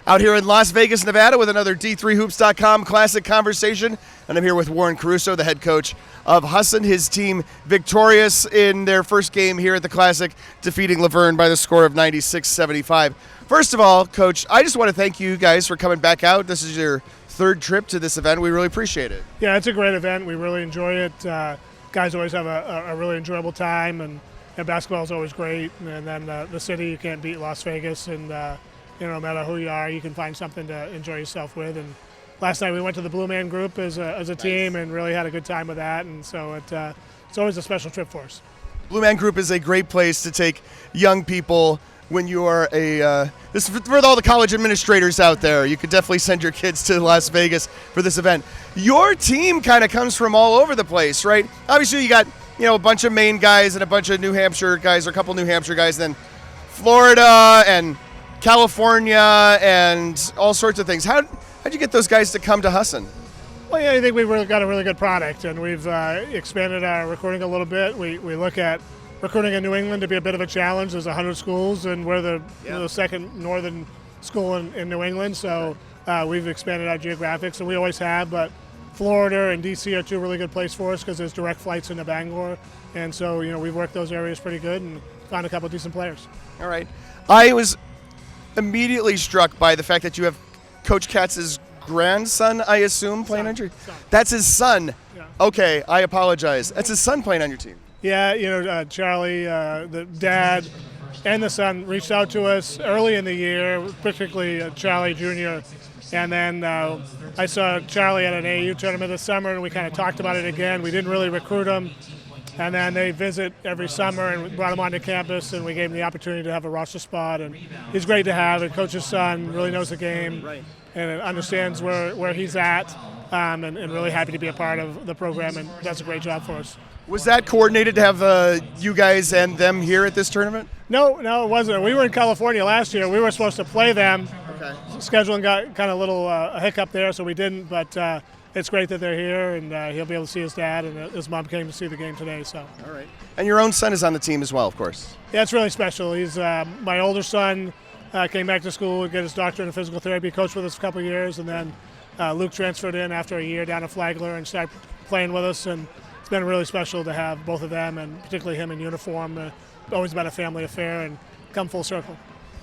Out here in Las Vegas, Nevada with another D3Hoops.com Classic Conversation. And I'm here with Warren Caruso, the head coach of Husson. His team victorious in their first game here at the Classic, defeating Verne by the score of 96-75. First of all, Coach, I just want to thank you guys for coming back out. This is your third trip to this event. We really appreciate it. Yeah, it's a great event. We really enjoy it. Guys always have a really enjoyable time, and basketball is always great. And then the city, you can't beat Las Vegas, and no matter who you are, you can find something to enjoy yourself with. And last night we went to the Blue Man Group as a team and really had a good time with that. And so it's always a special trip for us. Blue Man Group is a great place to take young people when you are this is for all the college administrators out there. You could definitely send your kids to Las Vegas for this event. Your team kind of comes from all over the place, right? Obviously you got a bunch of Maine guys and a bunch of New Hampshire guys, or a couple New Hampshire guys, then Florida and California and all sorts of things. How'd you get those guys to come to Husson? Well, yeah, I think we've really got a really good product, and we've expanded our recruiting a little bit. We look at recruiting in New England to be a bit of a challenge. There's 100 schools, and we're the second northern school in New England, so we've expanded our geographics, and we always have, but Florida and D.C. are two really good places for us because there's direct flights into Bangor, and so we've worked those areas pretty good and found a couple of decent players. All right. I was immediately struck by the fact that you have Coach Katz's grandson, I assume, playing on your team. That's his son. Yeah. Okay, I apologize. That's his son playing on your team. Yeah, Charlie, the dad and the son reached out to us early in the year, particularly Charlie Jr., and then I saw Charlie at an AU tournament this summer, and we kind of talked about it again. We didn't really recruit him, and then they visit every summer, and we brought him onto campus, and we gave him the opportunity to have a roster spot, and he's great to have. And Coach's son really knows the game and understands where he's at, and really happy to be a part of the program, and does a great job for us. Was that coordinated to have you guys and them here at this tournament? No, it wasn't. We were in California last year. We were supposed to play them. Okay. Scheduling got kind of a little hiccup there, so we didn't, but it's great that they're here, and he'll be able to see his dad, and his mom came to see the game today. So. All right. And your own son is on the team as well, of course. Yeah, it's really special. He's my older son. Came back to school, get his doctorate in physical therapy, coached with us for a couple of years, and then Luke transferred in after a year down to Flagler and started playing with us, and it's been really special to have both of them, and particularly him in uniform. Always been a family affair, and come full circle.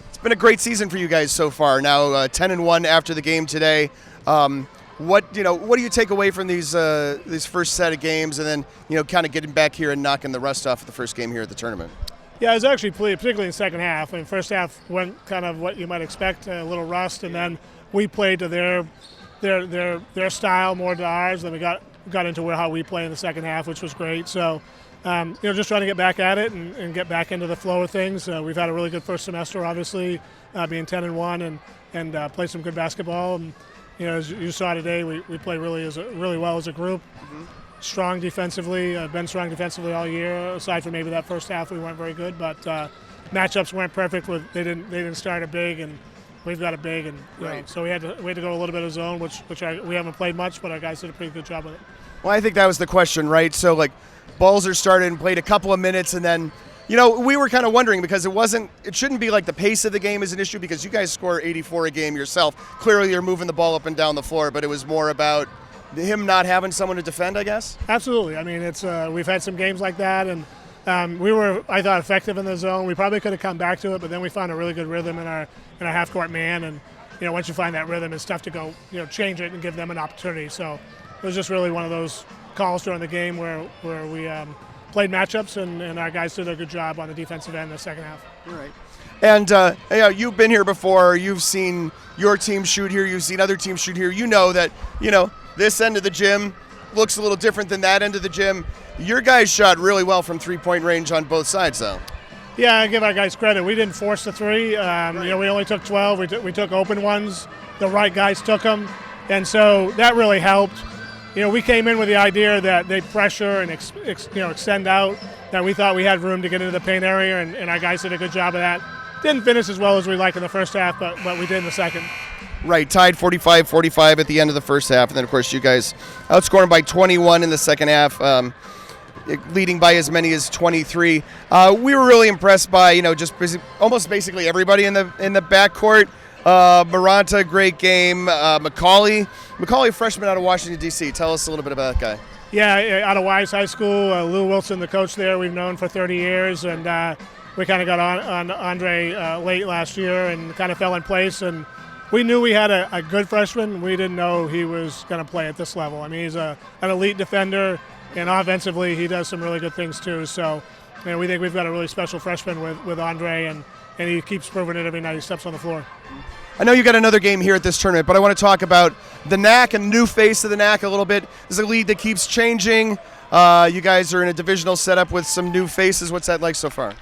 It's been a great season for you guys so far. Now 10-1 after the game today. What do you take away from these first set of games, and then kind of getting back here and knocking the rust off of the first game here at the tournament? Yeah, it was actually particularly in the second half. First half went kind of what you might expect, a little rust, and then we played to their style more to ours. Then we got into how we play in the second half, which was great. So, just trying to get back at it and get back into the flow of things. We've had a really good first semester, obviously, being 10-1 and played some good basketball. And as you saw today, we play really well as a group. Mm-hmm. Strong defensively, been strong defensively all year. Aside from maybe that first half, we weren't very good, but matchups weren't perfect. They didn't start a big, and we've got a big, and so we had to go a little bit of zone, which we haven't played much, but our guys did a pretty good job with it. Well, I think that was the question, right? So Balzer started and played a couple of minutes, and then we were kind of wondering because it shouldn't be like the pace of the game is an issue because you guys score 84 a game yourself. Clearly, you're moving the ball up and down the floor, but it was more about him not having someone to defend, I guess? Absolutely. I mean, it's we've had some games like that, and we were, I thought, effective in the zone. We probably could have come back to it, but then we found a really good rhythm in our half-court man, and once you find that rhythm, it's tough to go change it and give them an opportunity. So it was just really one of those calls during the game where we played matchups, and our guys did a good job on the defensive end in the second half. All right. And you've been here before. You've seen your team shoot here. You've seen other teams shoot here. You know that this end of the gym looks a little different than that end of the gym. Your guys shot really well from three-point range on both sides, though. Yeah, I give our guys credit. We didn't force the three. We only took 12. We took open ones. The right guys took them, and so that really helped. We came in with the idea that they'd pressure and extend out, that we thought we had room to get into the paint area, and our guys did a good job of that. Didn't finish as well as we like in the first half, but we did in the second. Right, tied 45-45 at the end of the first half, and then, of course, you guys outscoring by 21 in the second half. leading by as many as 23. We were really impressed by, just almost basically everybody in the backcourt. Maranta, great game. Macaulay, freshman out of Washington, D.C. Tell us a little bit about that guy. Yeah, out of Wise High School. Lou Wilson, the coach there, we've known for 30 years, and we kind of got on Andre late last year and kind of fell in place. And we knew we had a good freshman. We didn't know he was going to play at this level. I mean, he's an elite defender, and offensively he does some really good things too. So, we think we've got a really special freshman with Andre, and he keeps proving it every night he steps on the floor. I know you got another game here at this tournament, but I want to talk about the NAC and the new face of the NAC a little bit. This is a league that keeps changing. You guys are in a divisional setup with some new faces. What's that like so far?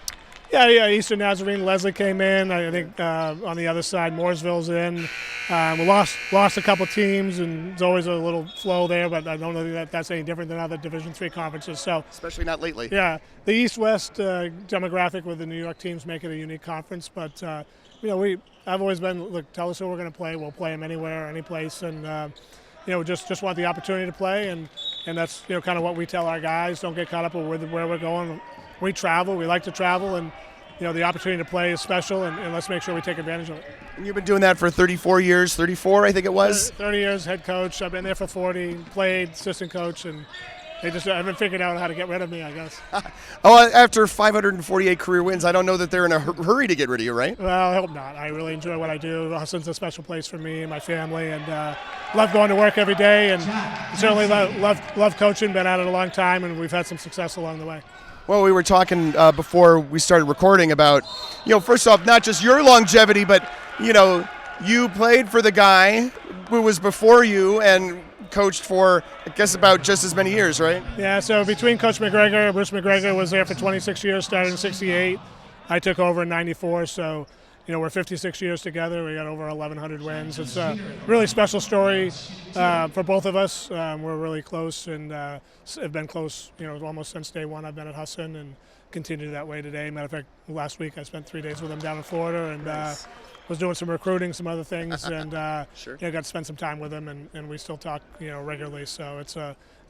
Yeah. Eastern Nazarene, Leslie came in. I think on the other side, Mooresville's in. We lost a couple teams, and there's always a little flow there, but I don't know that that's any different than other Division III conferences. So, especially not lately. Yeah, the East-West demographic with the New York teams make it a unique conference, but I've always been, look, tell us who we're going to play. We'll play them anywhere, any place, and just want the opportunity to play, and that's kind of what we tell our guys. Don't get caught up with where we're going. We travel. We like to travel, and the opportunity to play is special, and let's make sure we take advantage of it. And you've been doing that for 34 years, 34, I think it was. 30 years, head coach. I've been there for 40. Played, assistant coach, and they just haven't figured out how to get rid of me, I guess. After 548 career wins, I don't know that they're in a hurry to get rid of you, right? Well, I hope not. I really enjoy what I do. Husson's a special place for me and my family, and love going to work every day, and certainly love coaching. Been at it a long time, and we've had some success along the way. Well, we were talking before we started recording about, first off, not just your longevity, but, you played for the guy who was before you and coached for, I guess, about just as many years, right? Yeah, so between Coach McGregor, Bruce McGregor was there for 26 years, started in 68. I took over in 94, so, we're 56 years together. We got over 1,100 wins. It's a really special story for both of us. We're really close and have been close, almost since day one. I've been at Husson and continue that way today. Matter of fact, last week I spent 3 days with him down in Florida and was doing some recruiting, some other things, and sure. got to spend some time with him, and we still talk, regularly. So it's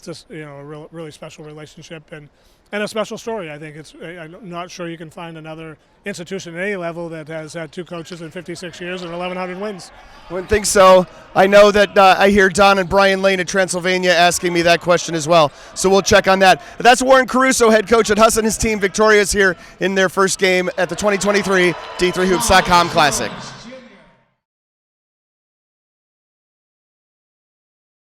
just a really special relationship and a special story. I think I'm not sure you can find another institution at any level that has had two coaches in 56 years and 1,100 wins. I wouldn't think so. I know that I hear Don and Brian Lane at Transylvania asking me that question as well, so we'll check on that. But that's Warren Caruso, head coach at Husson. His team victorious here in their first game at the 2023 D3Hoops.com Classic.